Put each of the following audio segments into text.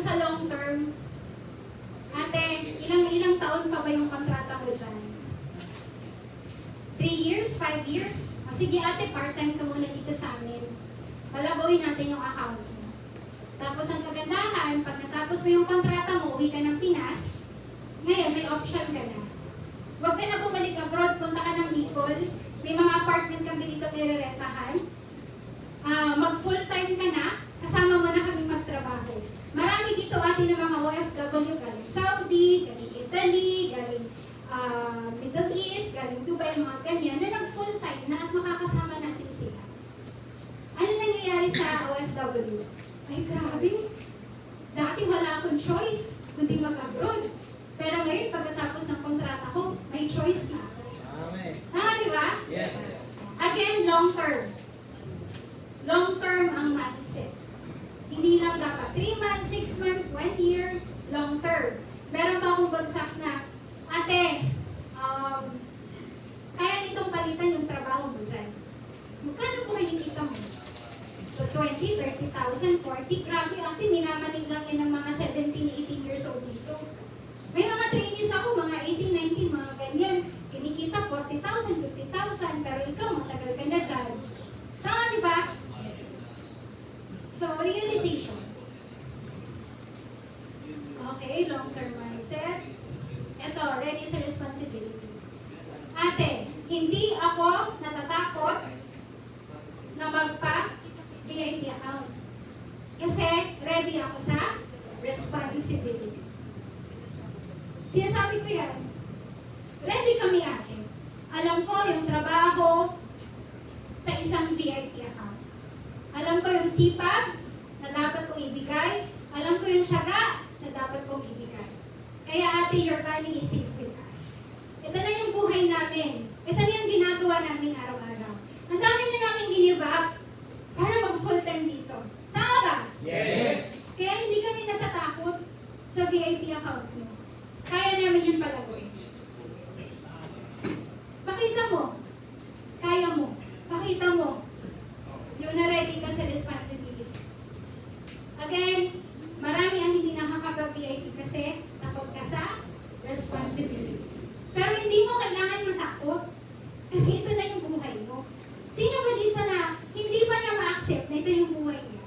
yung sa long term, ate, ilang taon pa ba yung kontrata mo dyan? 3 years? 5 years? O sige ate, part-time ka muna dito sa amin. Palaguin natin yung account mo. Tapos ang kagandahan, pag natapos mo yung kontrata mo, uwi ka ng Pinas, ngayon may option ka na. Huwag ka na bumalik abroad, punta ka ng Bicol, may mga apartment kami dito nirerentahan. Mag full-time ka na, kasama mo na kaming magtrabaho. Marami dito atin ng mga OFW galing Saudi, galing Italy, galing Middle East, galing Dubai, mga ganyan, na nag-full-time na at makakasama natin sila. Ano nangyayari sa OFW? Ay, grabe. Dati wala akong choice, kundi mag-abroad. Pero ngayon, pagkatapos ng kontrata ko, may choice na. Amen. Tama, di ba? Yes. Again, long term. Long term ang mindset. Hindi lang dapat 3 months, 6 months, 1 year, long term. Meron pa akong bagsak na, ate, kaya nitong palitan yung trabaho mo dyan. Magkano po kayo kita mo? 20, 30,000, 40. Grabe ate, minamanig lang yan ng mga 17, 18 years old dito. May mga trainees ako, mga 18, 19, mga ganyan. Kinikita 40,000, 50,000, pero ikaw, matagal ka na dyan. Tama, di ba? So, realization. Okay, long-term mindset. Ito, ready sa responsibility. Ate, hindi ako natatakot na magpa-VIP account. Kasi ready ako sa responsibility. Sinasabi ko yan. Ready kami ate. Alam ko yung trabaho sa isang VIP account. Alam ko yung sipag na dapat kong ibigay. Alam ko yung tiyaga na dapat kong ibigay. Kaya ate, your money is safe with us. Ito na yung buhay namin. Ito na yung ginagawa namin araw-araw. Ang dami na namin give up para mag-full-time dito. Tama ba? Yes. Kaya hindi kami natatakot sa VIP account mo. Kaya namin yan palagoy. Pakita mo. Kaya mo. Pakita mo. Yung na-ready ka sa responsibility. Again, marami ang hindi nakakapag-VIP kasi takot ka sa responsibility. Pero hindi mo kailangan matakot kasi ito na yung buhay mo. Sino ba dito na hindi pa niya ma-accept na ito yung buhay niya?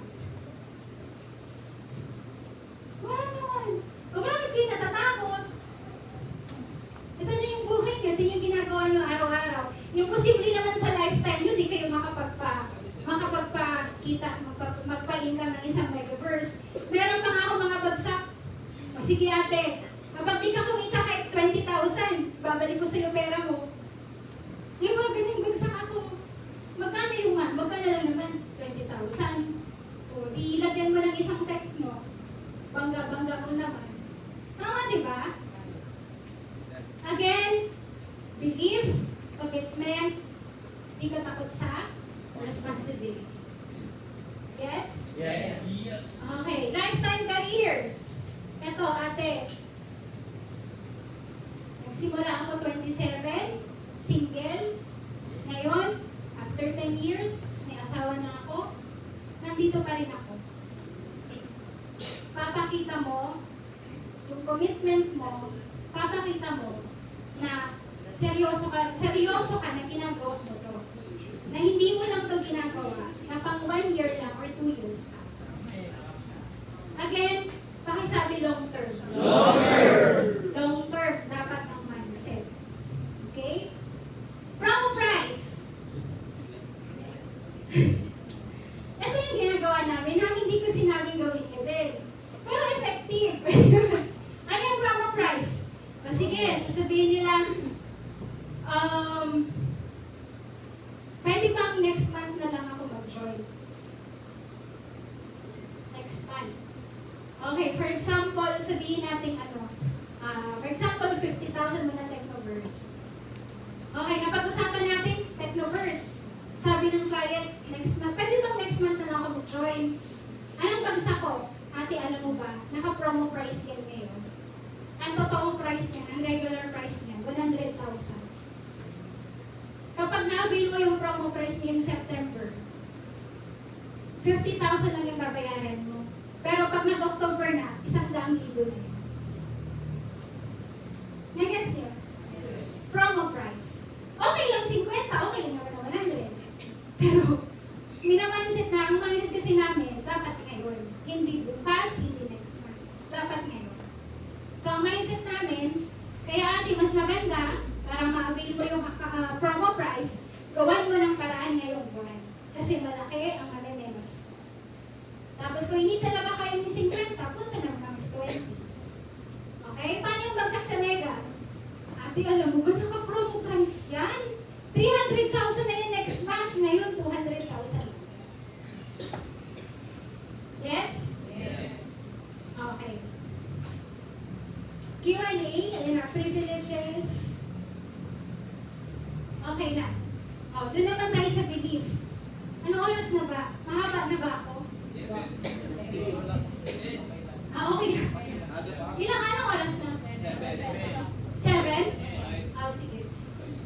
Wala naman. O bakit kayo natatakot? Ito na yung buhay niyo, ito yung ginagawa niyo araw-araw. Yung posible naman sa lifetime niyo, di kayo makapagpakita, magpa-income ng isang metaverse. Meron pa nga ako mga bagsak. O sige ate, kapag di ka kumita kahit 20,000, babalik ko sa'yo pera mo. Yung mga ganyan bagsak ako. Magkano lang naman? 20,000. O di ilagyan mo ng isang techno. Bangga-bangga mo naman. Tama, di ba? Again, belief, commitment, di ka takot sa responsibility. Gets? Yes. Okay, lifetime career. Ito, ate. Nagsimula ako 27, single. Ngayon, after 10 years, may asawa na ako. Nandito pa rin ako. Papakita mo yung commitment mo, papakita mo na seryoso ka na ginagawa mo to. Na hindi mo lang to ginagawa, na pang 1 year lang or 2 years ka. Again, pakisabi long term. Long term. Long term, dapat ang mindset. Okay? Promo price. Ito yung ginagawa namin na hindi ko sinabing gawin nyo din. Pero effective. Ano yung promo price? O sige, sasabihin nila, pwede bang next month na lang ako mag-join? Next month. Okay, for example, sabihin natin for example, 50,000 mo na Technoverse. Okay, napag-usapan natin Technoverse. Sabi ng client, next month, pwede bang next month na lang ako mag-join? Anong bagsak ko? Ate, alam mo ba, naka-promo price yan ngayon. Ang totoong price niyan, ang regular price niyan, 100,000. Kapag na-avail mo yung promo price ngayong September, 50,000 lang yung babayaran mo. Pero pag Pag nag-October na, 100,000 na yun. Nag-gets niyo? Promo price. Okay lang 50, okay lang naman 100. Pero, minamindset na, ang mindset kasi namin, dapat ngayon. Hindi bukas, hindi next month. Dapat ngayon. So, ang mindset namin, kaya ate, mas maganda, para ma-avail mo yung promo price, gawan mo ng paraan ngayong buwan. Kasi malaki ang mamemenos. Tapos kung hindi talaga kaya ng 50, punta naman kami sa 20. Okay? Paano yung bagsak sa Mega? Ate, alam mo ba naka-promo price yan? 300,000 na yun next month. Ngayon, 200,000. Yes? Yes. Okay. Q&A, ayun our privileges. Okay na. O, doon naman tayo sa belief. Anong oras na ba? Mahaba na ba ako? Okay na. Anong oras na? 7? Sige.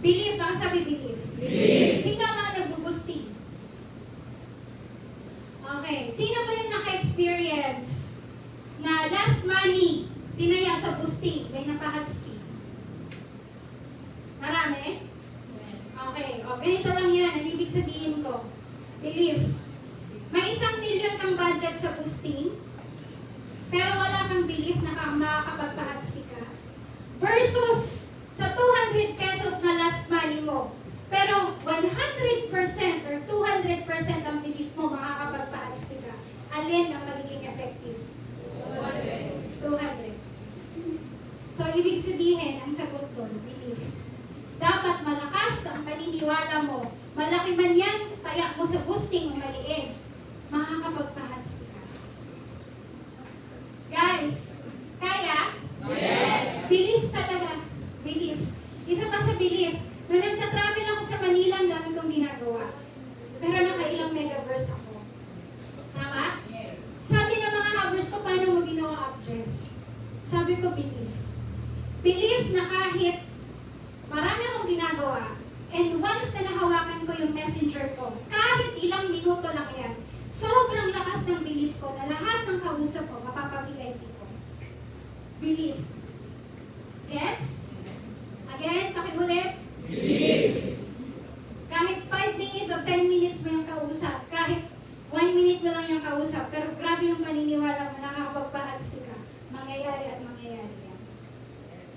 Believe, baka sabi believe. Sino ang mga nagbo-boosting? Okay. Sino ba yung naka-experience na last money tinaya sa boosting, may naka-hot speed? Marami? Okay. O, ganito lang yan. Ang ibig sabihin ko. Believe. May 1 million kang budget sa boosting, pero wala kang belief na makakapagpa-hot speed ka. Versus sa 200 pesos na last money mo, pero 100% or 200% ang belief mo makakapagpa-hot speed ka. Alin ang magiging effective? 200. So, ibig sabihin, ang sagot doon, belief. Dapat malakas ang paniniwala mo. Malaki man yan, tayak mo sa boosting o maliit, makakapagpa-hot speed ka. Guys, kaya? Yes. Belief talaga. Belief. Isa pa sa belief, nung nagta-travel ako sa Manila, ang dami kong ginagawa. Pero nakailang megaverse ako. Tama? Yes. Sabi ng mga havers ko, paano mo ginawa objects? Sabi ko, belief. Belief na kahit marami akong ginagawa, and once na nahawakan ko yung messenger ko, kahit ilang minuto lang yan, sobrang lakas ng belief ko na lahat ng kausap ko, mapapa-VIP ko. Belief. Gets? Again, pakiulit. Believe. Kahit 5 minutes o 10 minutes mo yung kausap, kahit 1 minute mo lang yung kausap, pero grabe yung paniniwala mo, nakakapagpa-hot speak ka, mangyayari at mangyayari yan.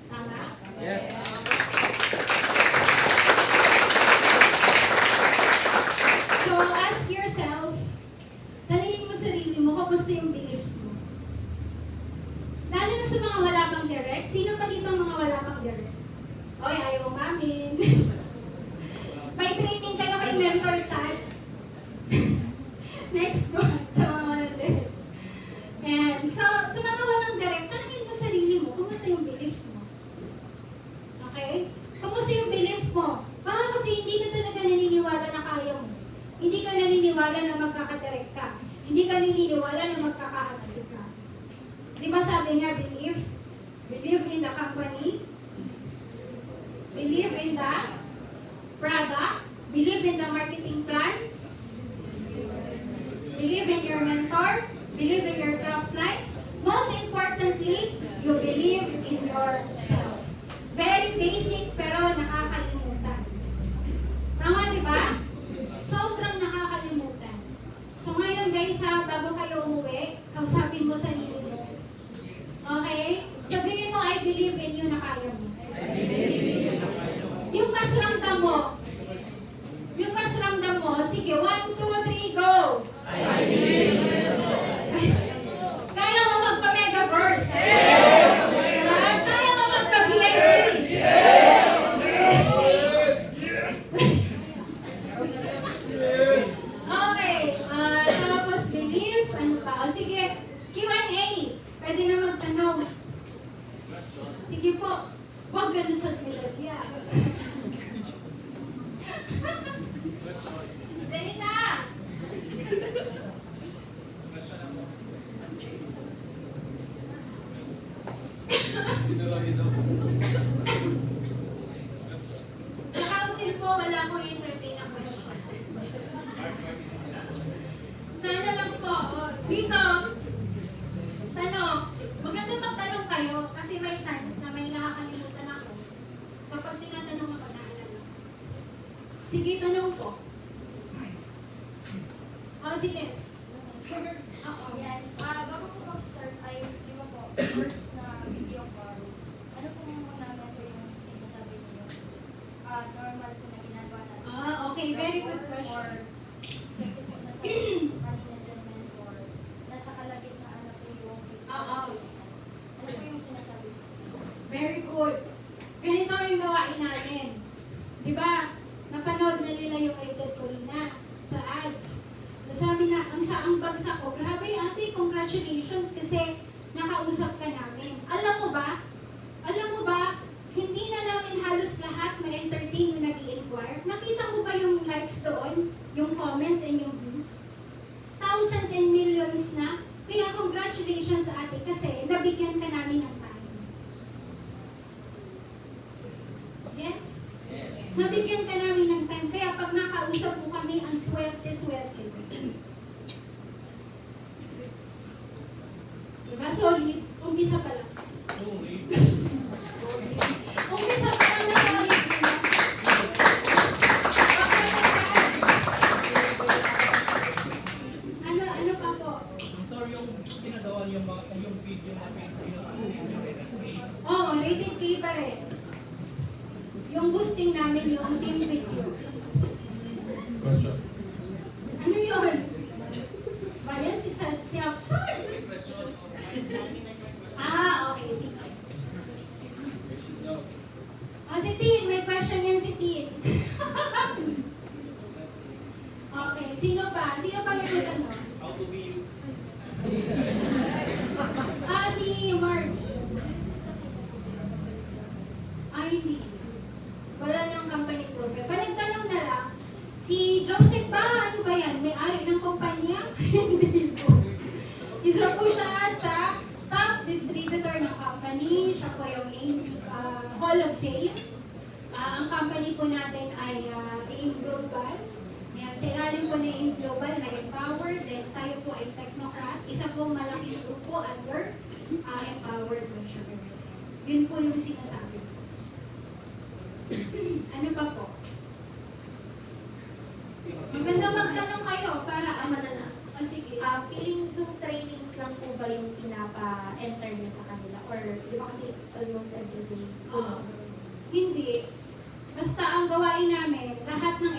Tama? Yes. So, ask yourself, tanungin mo sarili mo, kamusta yung belief mo? Lalo na sa mga wala pang direct, sino pa dito ang mga wala pang direct? Oy, ayaw umamin. May training kayo kay Mentor Chat. Next month, sa mga walang direct. And so, sa mga walang direct, tanungin mo sarili mo, kamusta yung belief mo? Okay? Kamusta yung belief mo? Baka kasi hindi ka talaga naniniwala na kaya mo. Hindi ka naniniwala na magkakadirect ka. Hindi ka naniniwala na magkaka-hotspot ka. Di ba sabi nga, believe? Believe in the company. Believe in the product. Believe in the marketing plan. Believe in your mentor. Believe in your cross lines. Most importantly, you believe in yourself. Very basic pero nakakalimutan. Tama, di ba? Sobrang nakakalimutan. So ngayon guys ha, bago kayo umuwi, kausapin mo sarili mo. Okay? Sabihin mo, I believe in you na kaya mo. Yung mas ramdam mo. Yung mas ramdam mo, sige, 1, 2, 3, go! I believe in you. Kaya mo magpa-megaverse? Yes! Kaya mo magpa-VIP? Yes. Okay, tapos believe, ano pa? O sige, Q&A. Pwede na magtanong. Sige po, huwag ganun sa medalya. Dali na! Sa council po, wala ko entertain na question. Sana lang po, dito, Sige, tanong po. Si Les. Oo. Ayan. Bago po mag-start ay, di ba po, first na video call, ano po muna natin yung sinasabi niyo? Normal po na ginagawa natin. Okay. Very good question. Or, kasi po nasa kanina dyan mentor, nasa kalagitnaan na po yung video. Oo. Ano po yung sinasabi niyo? Very good. Ganito yung gawain natin. Di ba? Napanood na nila yung rated ko na sa ads. Sabi na, ang bagsak ko, grabe ate, congratulations kasi nakausap ka namin. Alam mo ba, hindi na namin halos lahat ma-entertain yung nag-i-inquire. Nakita mo ba yung likes doon? Yung comments and yung views? Thousands and millions na. Kaya congratulations ate kasi nabigyan ka namin ng time. Yes? Nabigyan ka namin ng time. Kaya pag nakausap mo kami, ang swerte-swerte. Diba? Solid. Umpisa pa lang. Umpisa pa lang na solid. Diba? Okay, ano pa po? Sir, yung ginagawa niyo yung video natin, Oo, rated K pa rin. Yung boosting namin yung team video. Question. Ano yun? Ba yan? Si Apsan? Okay, sige. Si Tin, may question yan si Tin. Okay, sino pa? Sino pa yung tanong? how to be you. Si Marge. Hindi. Wala nang company profile. Panagtanong na lang, si Joseph ba? Ano ba yan? May-ari ng kumpanya? Hindi po. Isa po siya sa top distributor ng company. Siya po yung Hall of Fame. Ang company po natin ay AIM Global. Ayan, sa ilalim po na AIM Global na Empower. Then tayo po ay Technocrat. Isa pong malaking grupo under Empowered Venturers. Yun po yung sinasabi ko. Ano pa po? Maganda magtanong kayo para Manana. sige. Feeling Zoom trainings lang po ba yung pinapa-enter niyo sa kanila? Or di ba kasi almost everyday? Hindi. Basta ang gawain namin, lahat ng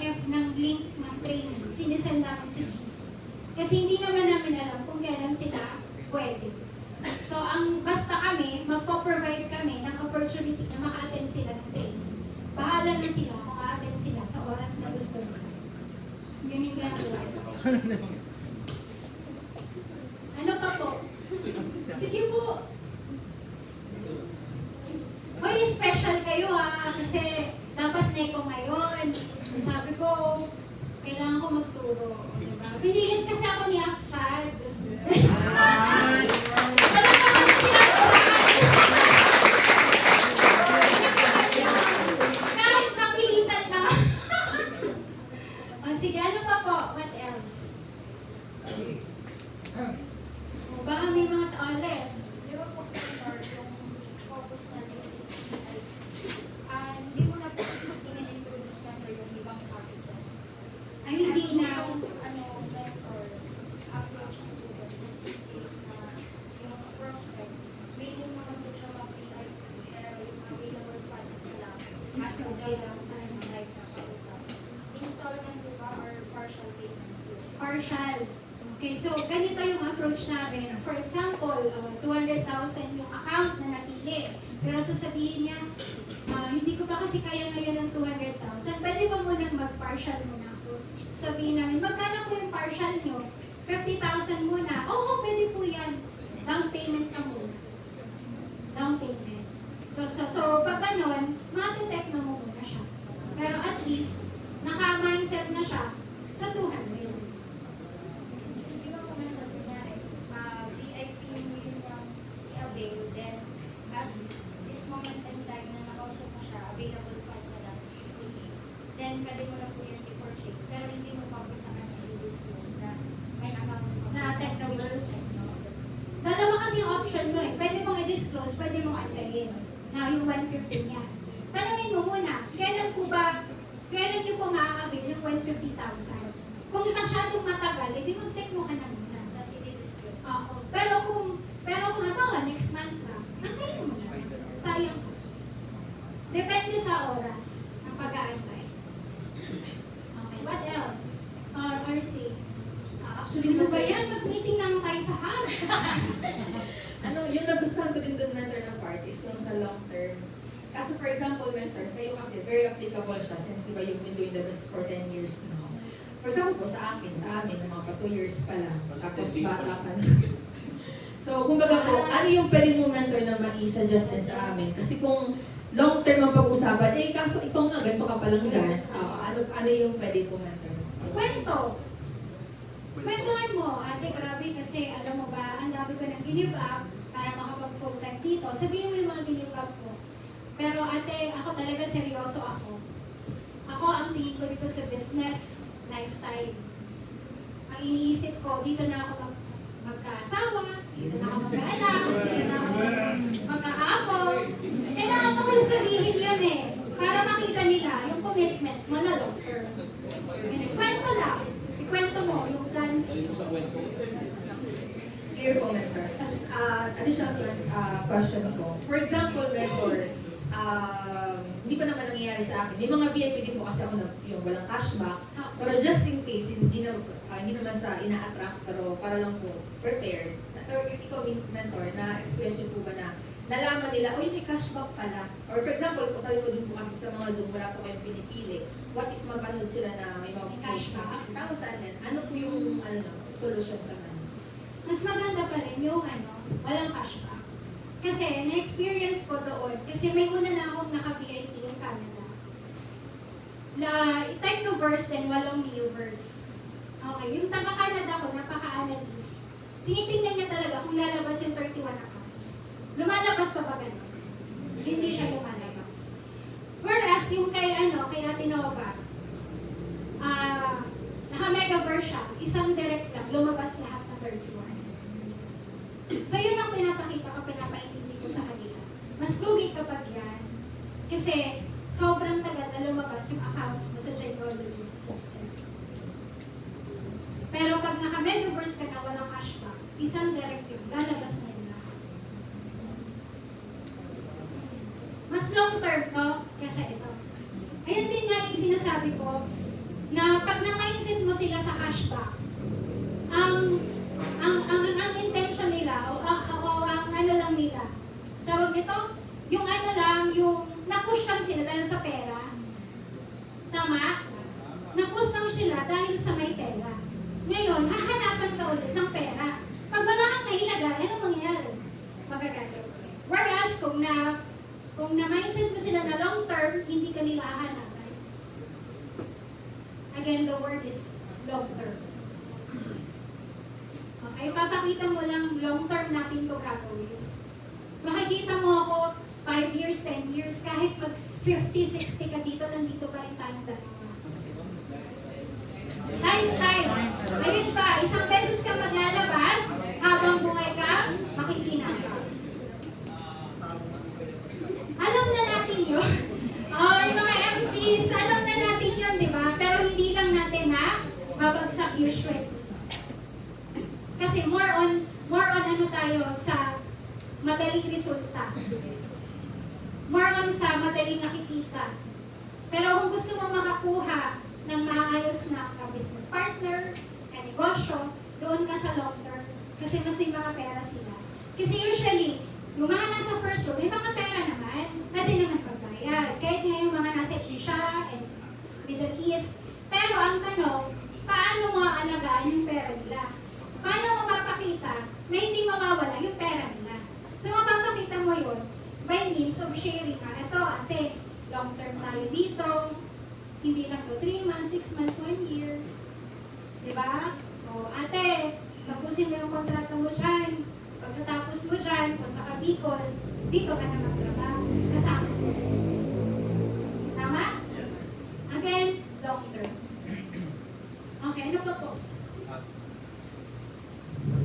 link ng training, sinisend namin sa GC. Kasi hindi naman namin alam kung kailan sila pwede. So, basta kami, magpo-provide kami ng opportunity na maka-attend sila ng training. Bahala na sila kung a-attend sila sa oras na gusto nila. Yun yung ginagawa. Ano pa po? Sige po. Hoy, special kayo kasi dapat neko ngayon. Sabi ko, kailangan ko magturo. Diba? Pinilit kasi ako ni Akshad. Wala naman si Akshad. Kahit napilitan lang. Sige, ano pa po? What else? Baka may mga taoles. Di ba po, mentor, yung focus natin is hindi mo na po in-introduce mentor yung ibang packages. Ay, hindi na. Mentor, approach mo to them just in case na yung prospect, willing naman po siya mag-VIP, pero yung available fund niya lang, Is as okay lang lang sa sa inyo live na kausap. Installment po ba or partial payment po? Partial. Okay, so ganito yung approach namin. For example, 200,000 yung account na napili. Pero sasabihin niya, hindi ko pa kasi kaya ngayon ng 200,000. Pwede ba munang mag-partial muna ako? Sabihin namin, magkano po yung partial nyo? 50,000 muna. Oo, pwede po yan. Down payment ka muna. Down payment. So pag ganon, matitech na mo muna siya. Pero at least, naka-mindset na siya sa 200. Di ba kung meron kunyari, VIP yung willing niyang i-avail, then as this moment in time na nakausap mo siya, available fund na lang is 50K, then pwede mo na po yung i-purchase, pero hindi mo pa po sa kanya i-disclose na may accounts na Na technobers. which is technobers. Dalawa kasi yung option mo eh. Pwede mong i-disclose, pwede mong antayin na yung 150 niya. Tanungin mo muna, kailan po ba kailan nyo po maaabil yung 150,000? Kung masyadong matagal, edi mag-techno ka na muna. Tapos i-disclose. Oo. Pero kung halimbawa, next month na, antayin mo na. Sayang kasi. Depende sa oras ng pag-aantay. Okay, what else? RC. Actually, Ano ba yan? Mag-meeting naman tayo sa hub. yung nagustuhan ko din doon mentor ng part is yung sa long term. Kasi for example, mentor, sa'yo kasi very applicable siya since di ba you've been doing the business for 10 years now. For example po sa akin, sa amin, mga pa 2 years pa lang, tapos bata pa na. So, kumbaga po, ano yung pwede mo mentor na mai-suggest din sa amin? Kasi kung long term ang pag-usapan, kaso ikaw nga, ganito ka pa lang dyan. Ano yung pwede po mentor? Kwento. Kwentuhan mo, ate, grabe kasi alam mo ba, ang dami ko nang give up para makapag full time dito. Sabihin mo yung mga give up ko. Pero ate, ako talaga seryoso ako. Ako ang tingin ko dito sa business, lifetime. Ang iniisip ko, dito na ako magkaasawa, dito na ako mag-anak, dito na ako magkakaapo. Kailangan mo kayo sabihin yun eh, para makita nila yung commitment mo na long term. Kwento lang. Ikwento mo yung plans. Clear po, mentor. Tapos, additional question ko. For example, mentor, hindi pa naman nangyayari sa akin. May mga VIP din po kasi ako na yung walang cashback. Pero just in case, hindi naman sa ina-attract, pero para lang po prepared. Or ikaw, mentor, na-experience po ba na nalaman nila, may cashback pala. Or for example, sabi ko din po kasi sa mga Zoom, wala po kayong pinipili. What if mapanood sila na may mga cashback? Tama saan yan? Ano po yung solution sa ganun? Mas maganda pa rin yung walang cashback. Kasi na-experience ko doon, kasi may una na akong naka-VIP yung Canada. Technoverse din, walang Neoverse. Okay, yung taga-Canada ko, napaka-analyst. Tinitingnan niya talaga kung lalabas yung 31 accounts. Lumalabas pa ba ganun? Hindi siya lumalabas. Whereas yung kay Ate Nova, naka-megaverse siya, isang direct lang, lumabas lahat na 31. So yun ang pinapakita ko, pinapaintindi ko sa kanila. Mas lugi kapag yan, kasi sobrang tagal na lumabas yung accounts mo sa Gynecology system. Pero pag naka-megaverse ka na walang cashback, isang direct yun, lalabas na yun lahat. Mas long term to, kesa ito. Ayun din nga yung sinasabi ko, na pag na-mindset mo sila sa cashback, ang intention nila, o ang ano lang nila, tawag nito, yung yung na-push lang sila dahil sa pera. Tama? Na-push lang sila dahil sa may pera. Ngayon, hahanapan ka ulit ng pera. Pag wala kang nailagay, ano mangyayari? Magagalit. Whereas, kung na-mindset mo sila na long term, hindi ka nila hahanapan. Again, the word is long term. Okay, papakita mo lang long term natin ito gagawin. Makikita mo ako 5 years, 10 years, kahit mag 50, 60 ka dito, nandito pa rin tayong dalawa. Lifetime. Ayun pa, isang beses ka maglalabas, habang buhay ka, makikinabang. Alam na natin yun. Yung mga MCs, alam na natin yun, di ba? Pero hindi lang natin babagsak usually. Kasi more on ano tayo sa madaling resulta. More on sa madaling nakikita. Pero kung gusto mo makakuha ng maayos na ka-business partner, ka-negosyo, doon ka sa long term. Kasi mas yung mga pera sila. Kasi usually, yung mga nasa first row, may mga pera naman, pwede naman pagbayad. Kahit nga yung mga nasa Asia and Middle East. Pero ang tanong, paano mo aalagaan yung pera nila? Paano mo mapakita na hindi mawawala yung pera nila? So mapapakita mo yun by means of sharing. Ito, ate, long term tayo dito. Hindi lang to 3 months, 6 months, 1 year. Diba? O ate, tapusin mo yung kontrata mo dyan. Pagkatapos mo dyan, punta ka Bicol, dito ka na magtrabaho. Kasama ko. Tama? Again, long term. Okay, ano pa po?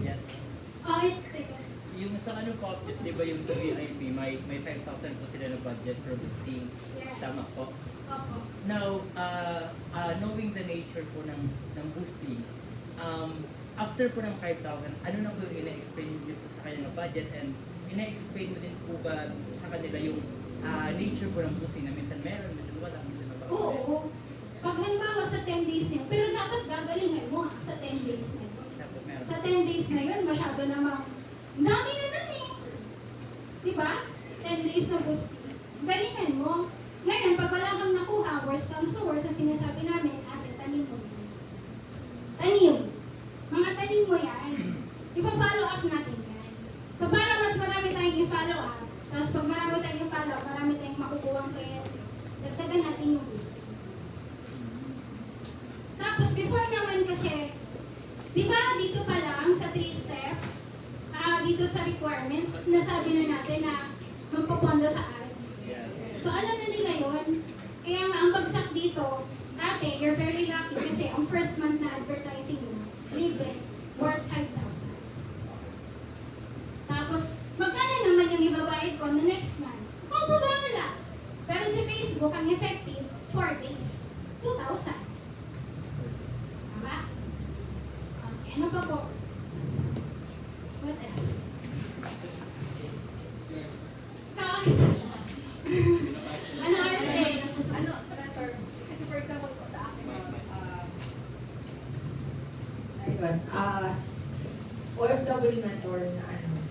Yes. Okay, teka. Yung sa contest, di ba yung sa VIP, may 5,000 po sila na budget for boosting. Yes. Tama po. Opo. Now, knowing the nature po ng boosting, after po ng 5,000, ano na po yung ina-explain niyo po sa kanya ng budget and ina-explain mo din po ba sa kanila yung nature po ng boosting na minsan meron, minsan wala, minsan wala? Oo. Pag halimbawa sa 10 days na yun, pero dapat gagalingan mo sa 10 days na yun. Dapat meron. Sa 10 days na yun, masyado namang dami na nun eh. Diba? 10 days na boosting. Galingan mo. Ngayon, pag wala kang nakuha, worst comes to worst, sa sinasabi namin, ate, tanim mo yan. Tanim. Mga tanim mo yan. Ipa-follow up natin yan. So, para mas marami tayong i-follow up, tapos pag marami tayong i-follow up, marami tayong makukuha ang kliyente, dagdagan natin yung boosting. Tapos, before naman kasi, di ba dito pa lang sa 3 steps, dito sa requirements, nasabi na natin na magpopondo sa ads. So, alam na nila yon. Kaya nga, ang bagsak dito, ate, you're very lucky kasi ang first month na advertising mo, libre, worth 5,000. Tapos, magkano naman yung ibabayad ko na next month? Ikaw pa bahala. Pero si Facebook, ang effective, 4 days, 2,000. Tama? Okay, ano pa po? What else? Cars. Ano RSA? Ano, operator, kasi for example po sa akin, Ayun, OFW mentor na ano.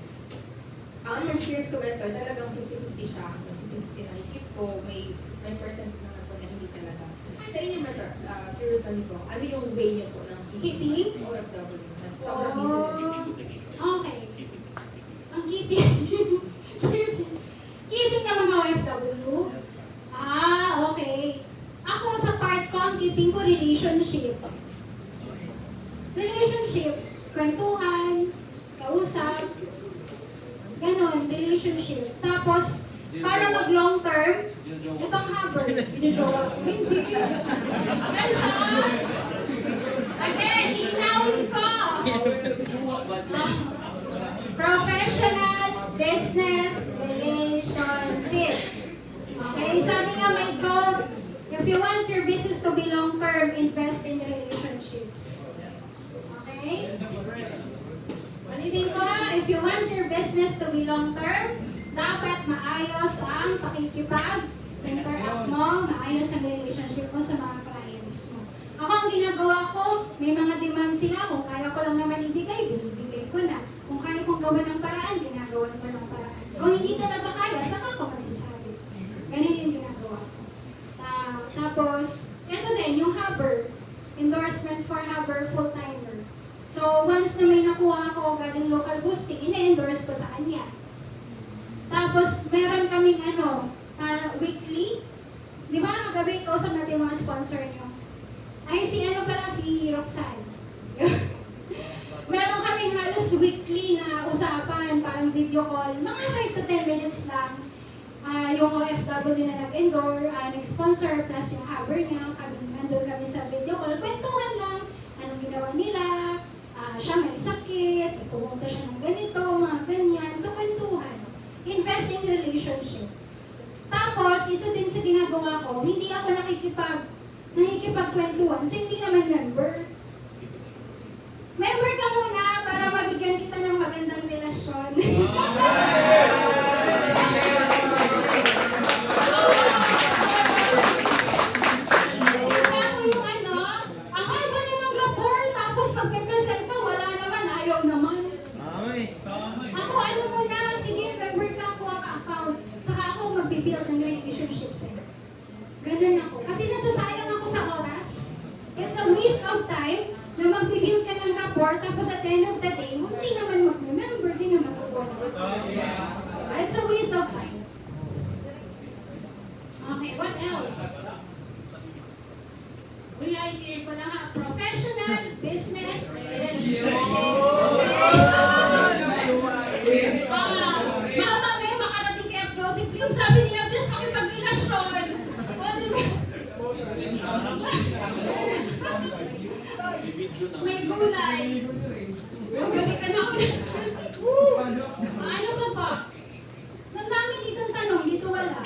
Ang sa experience ko mentor, talagang 50-50 siya. 50-50 na i-keep ko, may percent na po na hindi talaga. Sa inyo mentor, curious lang din po, ano yung way niyo po ng Keeping? OFW? Na sobrang busy na rin. Okay. Ang keeping. Keeping ng mga OFW? Okay. Ako sa part ko, ang keeping ko relationship. Relationship. Kwentuhan, kausap, ganon, relationship. Tapos, para mag long term, itong habber, binijowa ko. Hindi. Guys, again, linawin ko. Professional business relationship. Okay, sabi nga may goal, if you want your business to be long term, invest in relationships. Okay? Ulitin ko ha, if you want your business to be long term, dapat maayos ang pakikipag-interact mo, maayos ang relationship mo sa mga clients mo. Ako ang ginagawa ko, may mga demand sila, kung kaya ko lang naman ibigay, binibigay ko na. Kung kaya kong gawa ng paraan, ginagawa ko ng paraan. Kung hindi talaga kaya, saka ko magsasabi. Ganun yung ginagawa ko. Tapos, ito din, yung Hubber, endorsement for Hubber full-timer. So, once na may nakuha ako galing local boosting, ina-endorse ko sa kanya. Tapos, meron kaming para weekly. Di ba, kagabi, kausap natin yung mga sponsor nyo. Ay, si Roxanne. Meron kaming halos weekly na usapan, parang video call. Mga 5 to 10 minutes lang. Yung OFW na nag-endorse, nag-sponsor, plus yung Hubber niya. Nandun kami sa video call. Kwentuhan lang, anong ginawa nila. Siya may sakit, pumunta siya ng ganito, mga ganyan. So, kwentuhan. Invest in relationship. Tapos, isa din sa ginagawa ko, hindi ako nakikipagkwentuhan kasi hindi naman member. Member ka muna para mabigyan kita ng magandang relasyon. Hindi ako yung ang haba na ng rapport, tapos magpe-present ka, wala naman, ayaw naman. Ako muna, sige, member ka, kuha ka account. Saka ako magbibuild ng relationships eh. Ganun ako. Kasi nasasayang ako sa oras. It's a waste of time na magbibuild ka ng rapport, tapos at the end of the day, hindi naman mag-member, hindi naman kukuha ng account. It's a waste of time. Okay, what else? I-clear ko lang ha. Professional, business, relationship. Okay? Baka mamaya makarating kay Joseph Lim, sabi niya, please makipagrelasyon. O, diba? May gulay. Bumalikan ako. Ano ba pa? Ang dami ditong tanong, dito wala.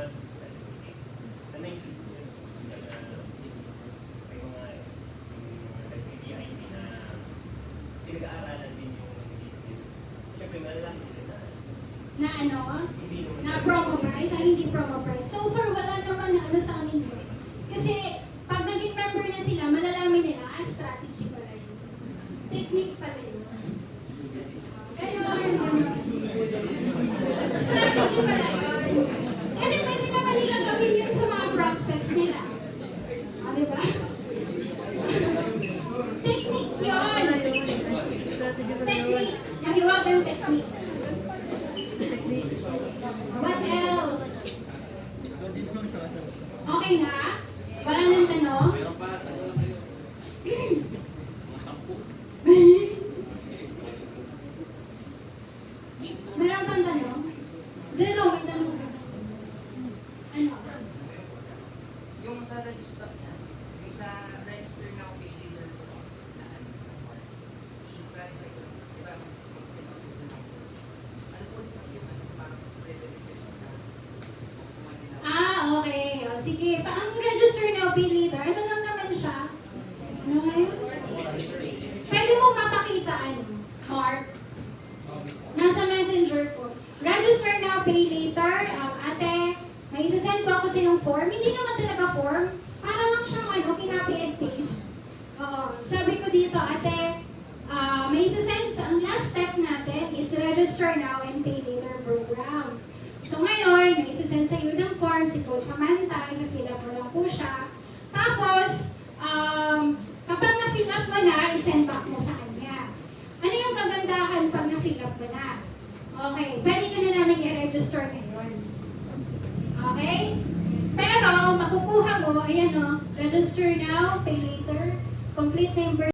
month certificate. Na naisip ko yun. May mga nag-VIP na pinag-aaralan din yung business. Siyempre, malalaki din Na ano? hindi naman. Na promo price, hindi promo price. So far, wala naman na ano sa amin yun. Kasi, pag naging member na sila, malalaman nila, strategy pala yun. Technique pala yun. Ganon. Strategy pala yun. Kasi pwede naman nila gawin yun sa mga prospects nila. Diba? Technique yun. Technique. Nahiwagang technique. What else? Okay na? Wala nang tanong? Meron pa, mga 10. Meron pang tanong? Jero, may tanong ka. Ano? Yung sa register niya, yung sa register na pay leader ko, na ano, i-clarify ko, di ba? Ano po yung ano, parang pre-verification na kukuha nila? Okay. O, sige. Ang register na pay leader, ano lang naman siya? Ano nga yun? Pwede mo mapakita, ano? Mark? Nasa messenger ko. Register now, pay later. Ate, may isasend po ako sa yung form. Hindi naman talaga form. Para lang siyang ano, kinopy and paste. Oo. Sabi ko dito, ate, may isasend sa, ang last step natin is register now and pay later program. So ngayon, may isasend sa iyo ng form si Coach Samantha, i-fill up mo lang po siya. Tapos, kapag na-fill up mo na, i-send back mo sa kanya. Ano yung kagandahan pag na-fill up mo na? Okay, pwede ka na namin i-register ngayon. Okay? Pero, makukuha mo, ayan o, register now, pay later, complete number